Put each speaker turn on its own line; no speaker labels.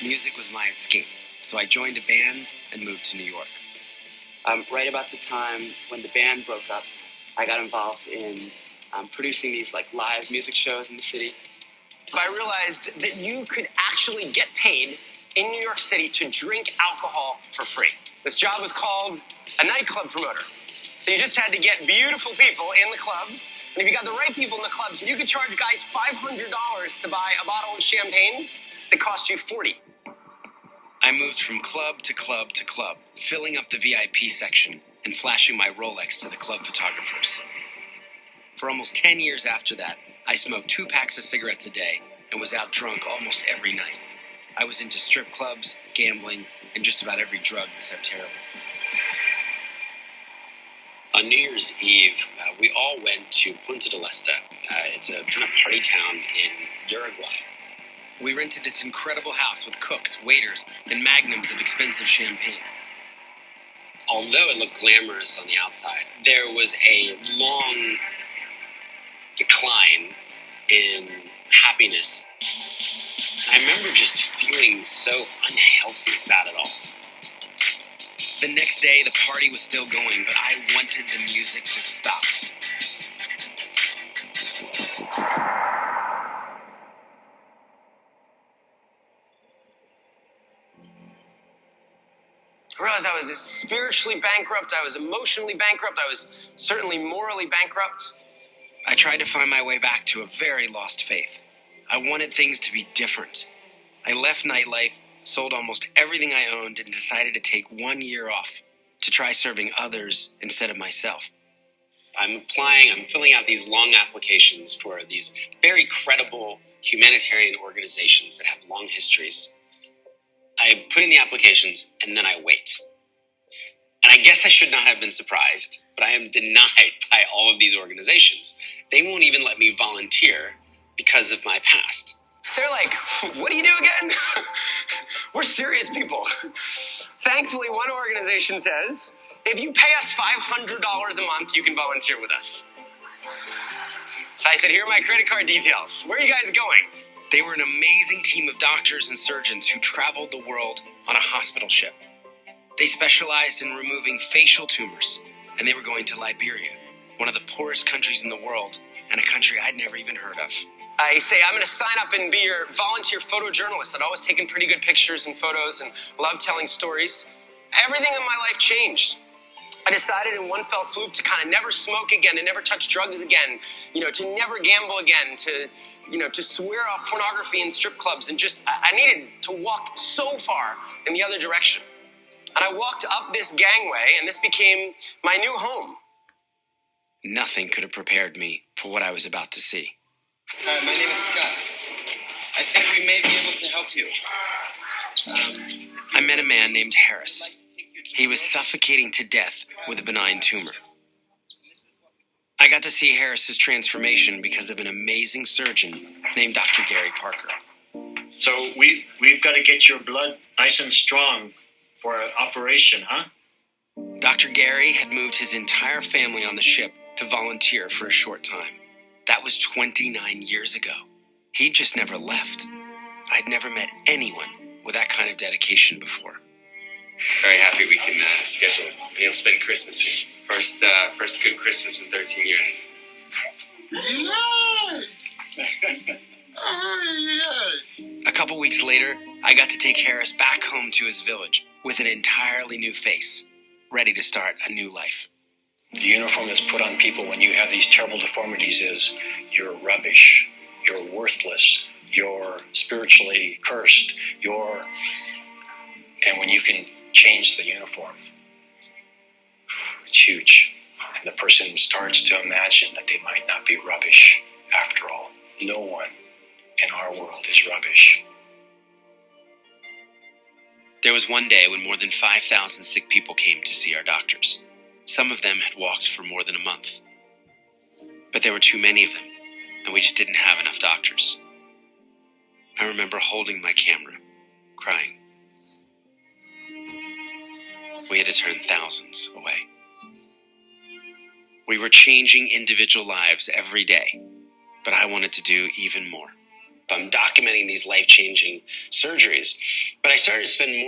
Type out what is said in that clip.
Music was my escape, so I joined a band and moved to New York.
Right about the time when the band broke up, I got involved in producing these live music shows in the city. I realized that you could actually get paid in New York City to drink alcohol for free. This job was called a nightclub promoter. So you just had to get beautiful people in the clubs, and if you got the right people in the clubs, you could charge guys $500 to buy a bottle of champagne that cost you $40.
I moved from club to club to club, filling up the VIP section and flashing my Rolex to the club photographers. For almost 10 years after that, I smoked 2 packs of cigarettes a day and was out drunk almost every night. I was into strip clubs, gambling, and just about every drug except heroin.
On New Year's Eve, we all went to Punta del Este. It's a kind of party town in Uruguay.
We rented this incredible house with cooks, waiters, and magnums of expensive champagne.
Although it looked glamorous on the outside, there was a long decline in happiness. I remember just feeling so unhealthy about it all.
The next day, the party was still going, but I wanted the music to stop.
I realized I was spiritually bankrupt, I was emotionally bankrupt, I was certainly morally bankrupt.
I tried to find my way back to a very lost faith. I wanted things to be different. I left nightlife, sold almost everything I owned, and decided to take 1 year off to try serving others instead of myself.
I'm filling out these long applications for these very credible humanitarian organizations that have long histories. I put in the applications, and then I wait. And I guess I should not have been surprised, but I am denied by all of these organizations. They won't even let me volunteer because of my past.
So they're like, what do you do again? We're serious people. Thankfully, one organization says, if you pay us $500 a month, you can volunteer with us. So I said, here are my credit card details. Where are you guys going?
They were an amazing team of doctors and surgeons who traveled the world on a hospital ship. They specialized in removing facial tumors, and they were going to Liberia, one of the poorest countries in the world, and a country I'd never even heard of.
I say, I'm going to sign up and be your volunteer photojournalist. I'd always taken pretty good pictures and photos and loved telling stories. Everything in my life changed. I decided in one fell swoop to kind of never smoke again, to never touch drugs again, to never gamble again, to swear off pornography and strip clubs, and just, I needed to walk so far in the other direction. And I walked up this gangway, and this became my new home.
Nothing could have prepared me for what I was about to see.
Hi, my name is Scott. I think we may be able to help you.
I met a man named Harris. He was suffocating to death with a benign tumor. I got to see Harris's transformation because of an amazing surgeon named Dr. Gary Parker.
So we've got to get your blood nice and strong for an operation, huh?
Dr. Gary had moved his entire family on the ship to volunteer for a short time. That was 29 years ago. He'd just never left. I'd never met anyone with that kind of dedication before.
Very happy we can schedule. Spend Christmas here. First good Christmas in 13 years.
Yes! Oh, yes!
A couple weeks later, I got to take Harris back home to his village with an entirely new face, ready to start a new life.
The uniform that's put on people when you have these terrible deformities is you're rubbish, you're worthless, you're spiritually cursed, and when you can change the uniform, it's huge. And the person starts to imagine that they might not be rubbish after all. No one in our world is rubbish.
There was one day when more than 5,000 sick people came to see our doctors. Some of them had walked for more than a month. But there were too many of them, and we just didn't have enough doctors. I remember holding my camera, crying. We had to turn thousands away. We were changing individual lives every day, but I wanted to do even more.
I'm documenting these life-changing surgeries, But I started to spend more